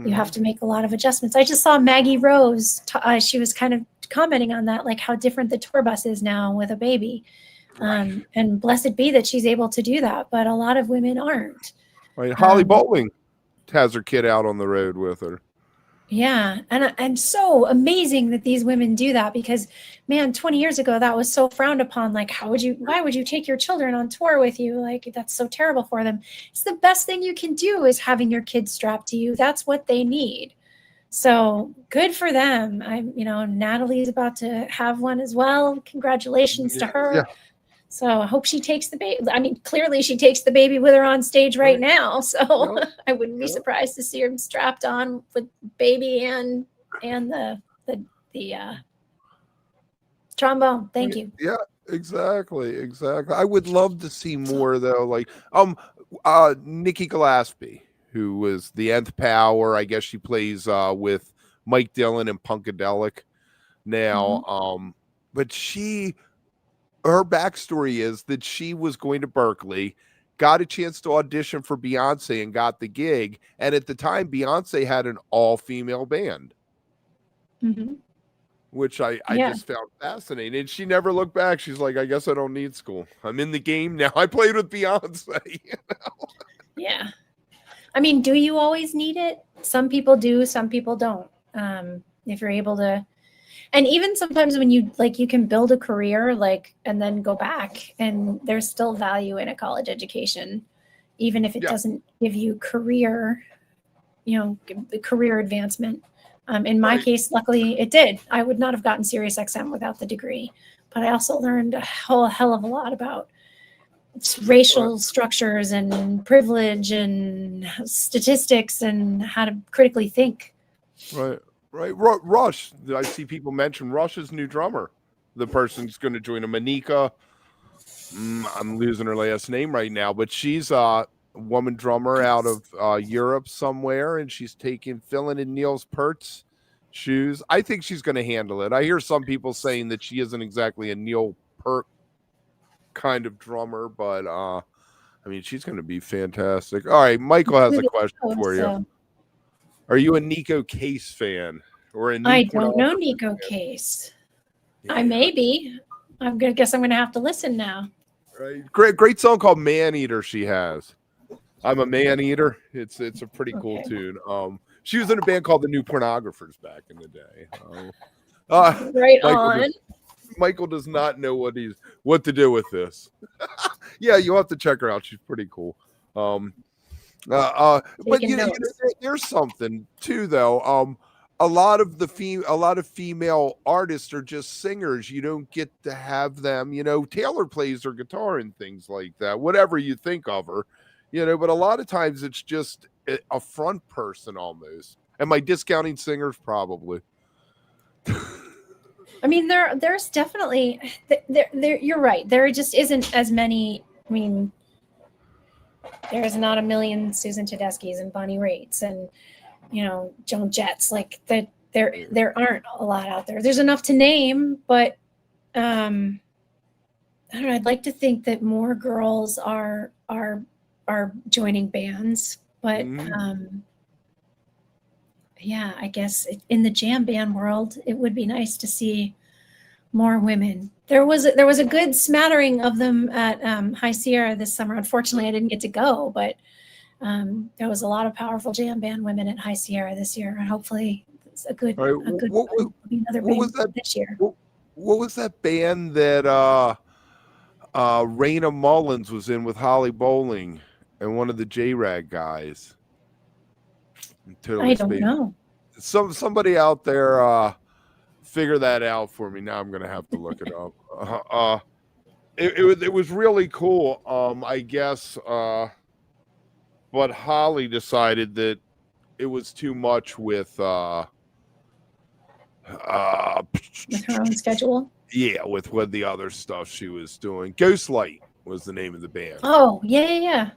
You have to make a lot of adjustments. I just saw Maggie Rose. She was kind of commenting on that, like how different the tour bus is now with a baby. Right. And blessed be that she's able to do that, but a lot of women aren't. Right. Holly Bowling has her kid out on the road with her. Yeah, and so amazing that these women do that, because man, 20 years ago that was so frowned upon. Like, why would you take your children on tour with you? Like, that's so terrible for them. It's the best thing you can do, is having your kids strapped to you. That's what they need. So good for them. Natalie's about to have one as well. Congratulations to her. Yeah. So I hope she takes the baby. I mean, clearly she takes the baby with her on stage right now. So I wouldn't be surprised to see her strapped on with baby and the trombone. Thank you. Yeah, exactly. I would love to see more though. Like Nikki Gillespie, who was the Nth Power. I guess she plays with Mike Dillon and Punkadelic now. But her backstory is that she was going to Berkeley, got a chance to audition for Beyonce and got the gig. And at the time, Beyonce had an all-female band, which I just found fascinating. And she never looked back. She's like, I guess I don't need school. I'm in the game now. I played with Beyonce. Yeah. I mean, do you always need it? Some people do, some people don't. If you're able to, And even sometimes when you like, you can build a career like, and then go back, and there's still value in a college education, even if it doesn't give you career, career advancement. In my case, luckily it did. I would not have gotten Sirius XM without the degree, but I also learned a whole hell of a lot about racial structures and privilege and statistics and how to critically think. Right. Rush. I see people mention Rush's new drummer. The person's going to join him, Anika. I'm losing her last name right now, but she's a woman drummer out of Europe somewhere, and she's filling in Niels Peart's shoes. I think she's going to handle it. I hear some people saying that she isn't exactly a Neil Peart kind of drummer, but I mean, she's going to be fantastic. All right, Michael has a question for you. Are you a Nico Case fan or a? I don't know Nico Case. Yeah. I may be. Guess I'm gonna have to listen now. Right, great song called "Man Eater." She has. I'm a man eater. It's a pretty cool tune. She was in a band called the New Pornographers back in the day. Right on. Michael does not know what to do with this. Yeah, you'll have to check her out. She's pretty cool. But there's something too, though. A lot of female artists are just singers. You don't get to have them. Taylor plays her guitar and things like that. Whatever you think of her, But a lot of times it's just a front person almost. Am I discounting singers? Probably. I mean, there's definitely there. You're right. There just isn't as many. I mean, there's not a million Susan Tedeschi's and Bonnie Raitt's and Joan Jetts, like that. There aren't a lot out there. There's enough to name, but I don't know. I'd like to think that more girls are joining bands, but yeah, I guess in the jam band world, it would be nice to see more women. There was a good smattering of them at High Sierra this summer. Unfortunately, I didn't get to go, but there was a lot of powerful jam band women at High Sierra this year, and hopefully it's a good another band this year. What was that band that Raina Mullins was in with Holly Bowling and one of the J-Rag guys? I don't know. Somebody out there figure that out for me. Now I'm gonna have to look it up. It was really cool. I guess, but Holly decided that it was too much with her own schedule. Yeah, with what the other stuff she was doing. Ghostlight was the name of the band. Oh, yeah.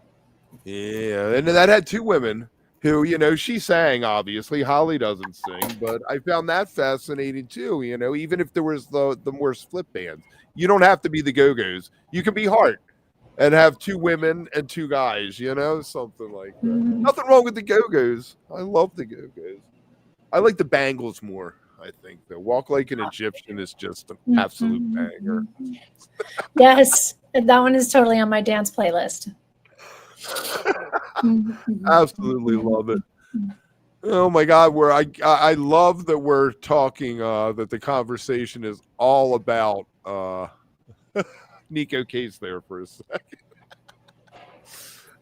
Yeah, and that had two women who, she sang, obviously. Holly doesn't sing, but I found that fascinating too, even if there was the more split bands. You don't have to be the Go-Go's. You can be Heart and have two women and two guys, something like that. Nothing wrong with the Go-Go's. I love the Go-Go's. I like the Bangles more, I think. The Walk Like an Egyptian is just an absolute banger. Yes, that one is totally on my dance playlist. Absolutely love it. Oh my God, I love that we're talking that the conversation is all about Nico Case there for a second.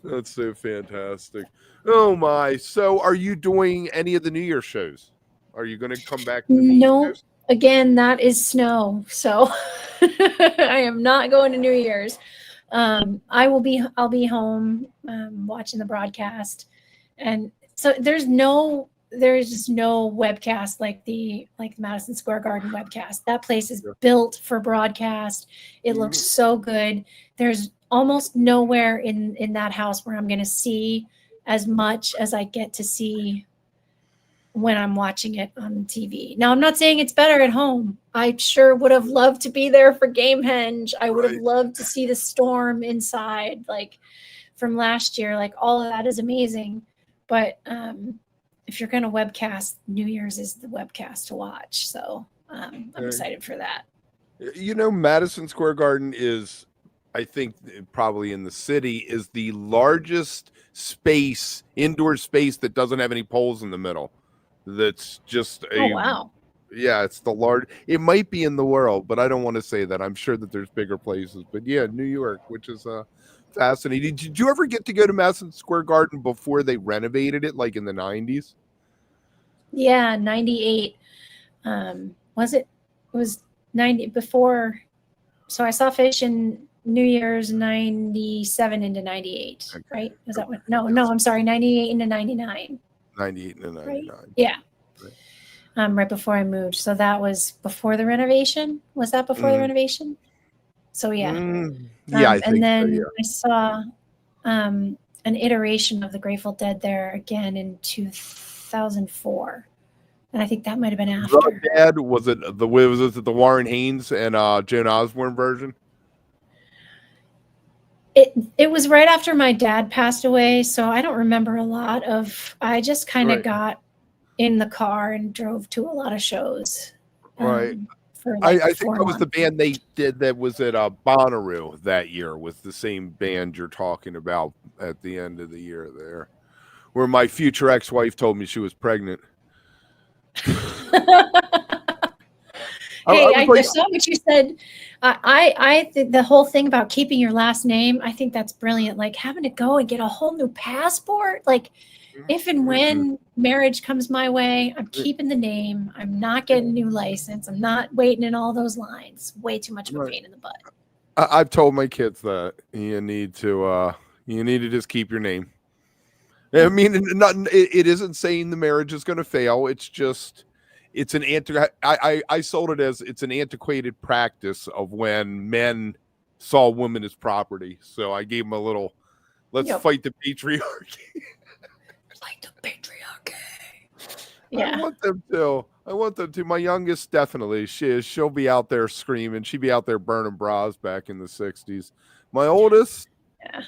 That's so fantastic. Oh my. So are you doing any of the New Year shows? Are you going to come back to No, again, that is snow. So I am not going to New Year's. I'll be home watching the broadcast, and so there's just no webcast like the Madison Square Garden webcast. That place is built for broadcast. It looks so good. There's almost nowhere in that house where I'm going to see as much as I get to see when I'm watching it on TV. Now, I'm not saying it's better at home. I sure would have loved to be there for Gamehenge. I would have loved to see the storm inside, like from last year. Like all of that is amazing. But if you're going to webcast, New Year's is the webcast to watch. So I'm excited for that. Madison Square Garden is, I think, probably in the city, is the largest indoor space that doesn't have any poles in the middle. That's just Yeah, it's the large. It might be in the world, but I don't want to say that. I'm sure that there's bigger places. But yeah, New York, which is fascinating. Did you ever get to go to Madison Square Garden before they renovated it, like in the 90s? Yeah, 98. Was it? It was 90 before. So I saw Fish in New Year's 97 into 98, Okay. right? Is that what? No, I'm sorry, 98 into 99. 98 and Right? 99. Yeah. Right. Right before I moved. So that was before the renovation. Was that before the Mm, renovation? So yeah. yeah, I And think so. then Yeah. I saw an iteration of the Grateful Dead there again in 2004. And I think that might have been The after. Dad was it the Warren Haynes and Joan Osborne version? It was right after my dad passed away, so I don't remember a lot of. I just kind of Right. got in the car and drove to a lot of shows Right. for I, like I think 4 that was the months. band they did that was at Bonnaroo that year, was the same band you're talking about at the end of the year there, where my future ex-wife told me she was pregnant. I Hey, was I like, saw what you said. I think the whole thing about keeping your last name, I think that's brilliant. Like having to go and get a whole new passport. Like if and when marriage comes my way, I'm keeping the name. I'm not getting a new license. I'm not waiting in all those lines. Way too much of a right. pain in the butt. I've told my kids that you need to just keep your name. I Yep. mean, it isn't saying the marriage is going to fail. It's just it's an I sold it as it's an antiquated practice of when men saw women as property. So I gave them a little let's Yep. fight the patriarchy. Like the patriarchy. I Yeah. want them to. I want them to. My youngest definitely. She'll be out there screaming. She'd be out there burning bras back in the 60s. My oldest Yeah.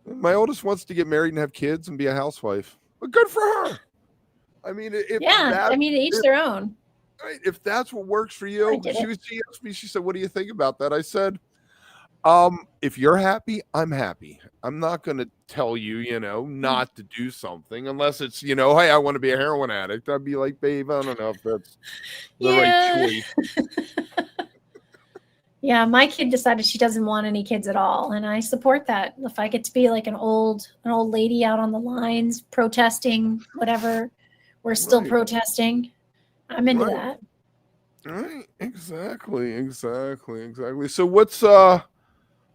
my oldest wants to get married and have kids and be a housewife. But good for her. I mean, Yeah. I mean, each their own. if that's what works for I you, get it. she asked me, she said, "What do you think about that?" I said, if you're happy, I'm happy. I'm not going to tell you, not to do something unless it's, hey, I want to be a heroin addict. I'd be like, babe, I don't know if that's the right Yeah. choice. Yeah, my kid decided she doesn't want any kids at all, and I support that. If I get to be like an old lady out on the lines protesting whatever we're still Right, protesting, I'm into right, that. right. Exactly. So what's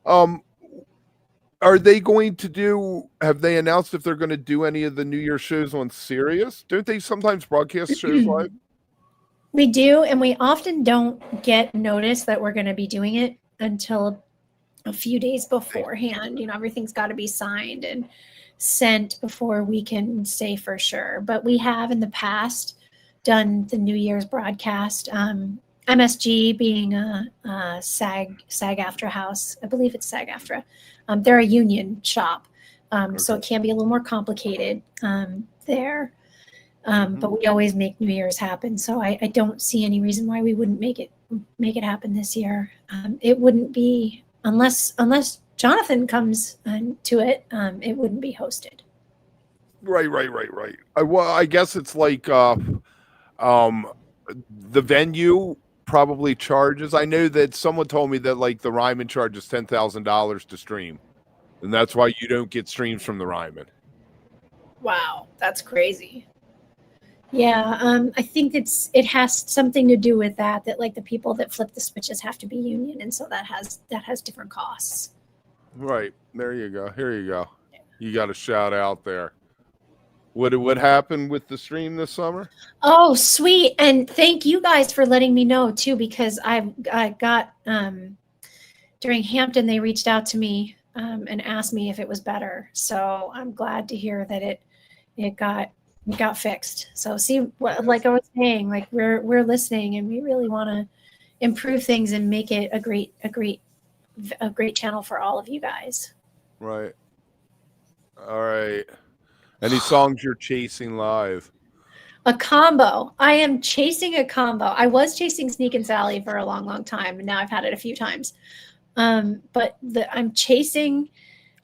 um are they going to do have they announced if they're going to do any of the New Year shows on Sirius? Don't they sometimes broadcast shows live? We do, and we often don't get notice that we're going to be doing it until a few days beforehand. Everything's got to be signed and sent before we can say for sure. But we have in the past done the New Year's broadcast. MSG being a SAG-AFTRA house, I believe it's SAG-AFTRA. They're a union shop, so it can be a little more complicated there. But we always make New Year's happen, so I don't see any reason why we wouldn't make it happen this year. It wouldn't be unless Jonathan comes to it. It wouldn't be hosted. Right. I guess it's like the venue probably charges. I know that someone told me that like the Ryman charges $10,000 to stream, and that's why you don't get streams from the Ryman. Wow, that's crazy. Yeah, I think it has something to do with that like the people that flip the switches have to be union, and so that has different costs. Right. There you go. Here you go. You got a shout out there. What happened with the stream this summer? Oh, sweet. And thank you guys for letting me know too, because I got during Hampton, they reached out to me and asked me if it was better. So I'm glad to hear that it got fixed. So see what, like I was saying, like we're listening and we really want to improve things and make it a great channel for all of you guys. Right. All right. Any songs you're chasing live? A combo. I am chasing a combo. I was chasing Sneak and Sally for a long, long time, and now I've had it a few times. But I'm chasing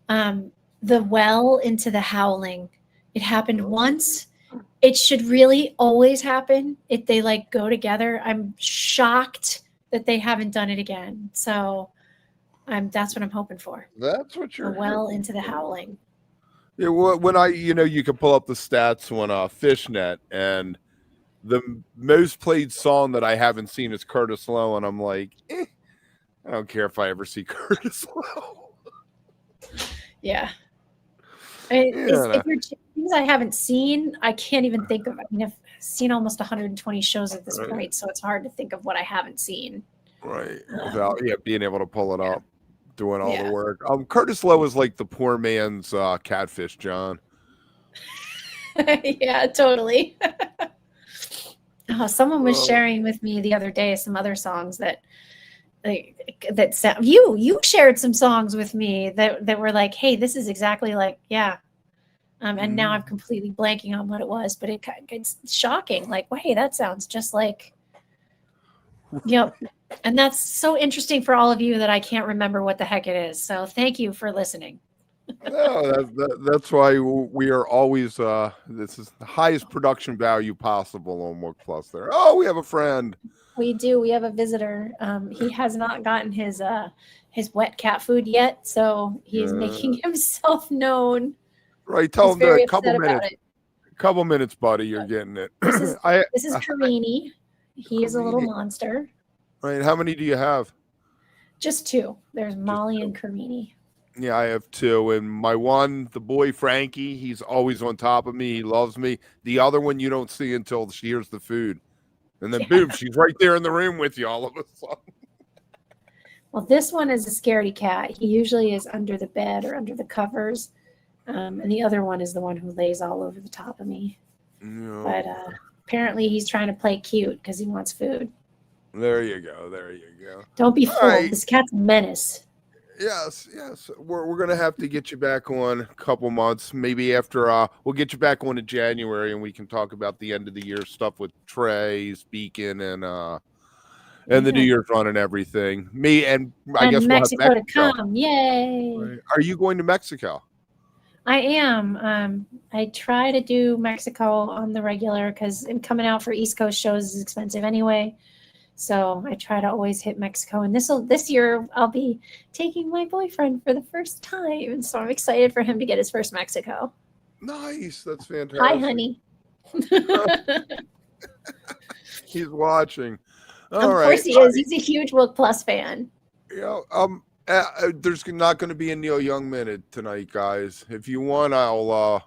the Well into the Howling. It happened once, it should really always happen if they like go together. I'm shocked that they haven't done it again. So that's what I'm hoping for. That's what you're Well into the howling. Yeah, when you can pull up the stats on Fishnet, and the most played song that I haven't seen is Curtis Lowe, and I'm like, I don't care if I ever see Curtis Lowe. Yeah. If you're things I haven't seen, I can't even think of. I mean, I've seen almost 120 shows at this point, so it's hard to think of what I haven't seen. Right. Without being able to pull it up, doing all the work. Curtis Lowe is like the poor man's Catfish John. Yeah, totally. Someone was sharing with me the other day some other songs that you shared some songs with me that were like, hey, this is exactly like, and now I'm completely blanking on what it was, but it's shocking. Like, hey, that sounds just like, yep. And that's so interesting for all of you that I can't remember what the heck it is. So thank you for listening. No, that's why we are always this is the highest production value possible on Wook Plus there. Oh, we have a friend. We do. We have a visitor. He has not gotten his wet cat food yet, so he's making himself known. Right, tell him a couple minutes, buddy. You're getting it. This is Karini. He is a little monster. Right. How many do you have? Just two. There's Molly and Karini. Yeah, I have two. And my one, the boy Frankie, he's always on top of me. He loves me. The other one you don't see until she hears the food. And then boom, she's right there in the room with you all of a sudden. Well, this one is a scaredy cat. He usually is under the bed or under the covers. And the other one is the one who lays all over the top of me. No. But apparently he's trying to play cute because he wants food. There you go. There you go. Don't be fooled. Right. This cat's a menace. Yes. We're gonna have to get you back on a couple months, maybe after we'll get you back on in January, and we can talk about the end of the year stuff with Trey's Beacon and the New Year's run and everything. I guess Mexico we'll have Mexico to come. Yay! Right. Are you going to Mexico? I am. I try to do Mexico on the regular because coming out for East Coast shows is expensive anyway. So I try to always hit Mexico. And this year I'll be taking my boyfriend for the first time. And so I'm excited for him to get his first Mexico. Nice. That's fantastic. Hi, honey. He's watching. Of course he is. He's a huge Wook Plus fan. Yeah. There's not going to be a Neil Young minute tonight, guys. If you want, I'll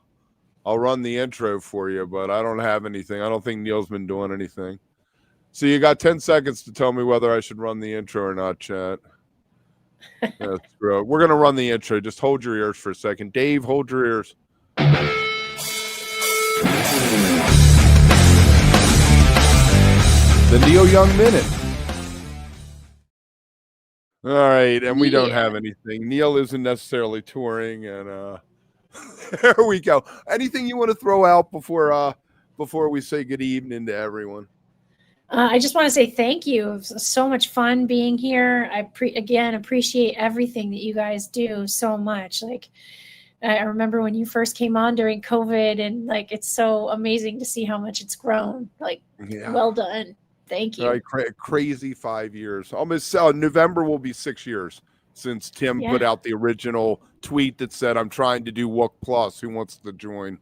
run the intro for you, but I don't have anything. I don't think Neil's been doing anything. So you got 10 seconds to tell me whether I should run the intro or not, chat. That's true. We're going to run the intro. Just hold your ears for a second. Dave, hold your ears. The Neil Young Minute. All right, and we don't have anything. Neil isn't necessarily touring, and there we go. Anything you want to throw out before we say good evening to everyone? I just want to say thank you. It was so much fun being here. I appreciate everything that you guys do so much. Like, I remember when you first came on during COVID, and like, it's so amazing to see how much it's grown. Like, well done. Thank you. Crazy 5 years. Almost November will be 6 years since Tim put out the original tweet that said, "I'm trying to do Wook Plus. Who wants to join?"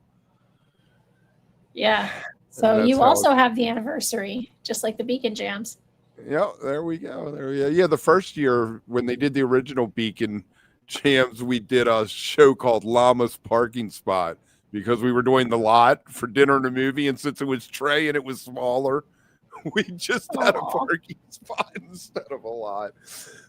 Yeah. So you also have the anniversary, just like the Beacon Jams. Yeah, there we go. Yeah, the first year when they did the original Beacon Jams, we did a show called Llama's Parking Spot because we were doing the lot for dinner and a movie, and since it was Trey and it was smaller, we just had a parking spot instead of a lot.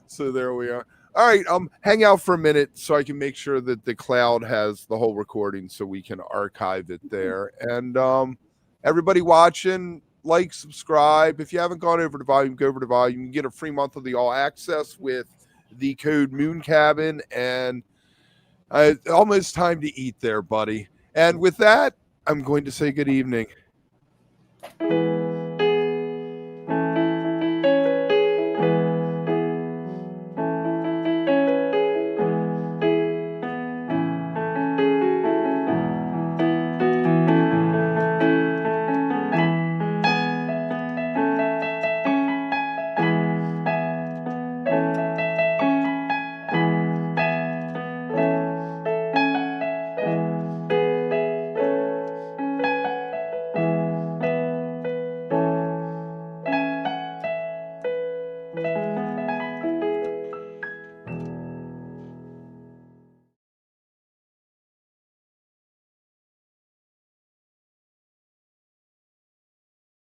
So there we are. All right, hang out for a minute so I can make sure that the cloud has the whole recording so we can archive it there. And everybody watching, like, subscribe. If you haven't gone over to Volume, go over to Volume. You can get a free month of the All Access with the code Moon Cabin. And almost time to eat there, buddy. And with that, I'm going to say good evening.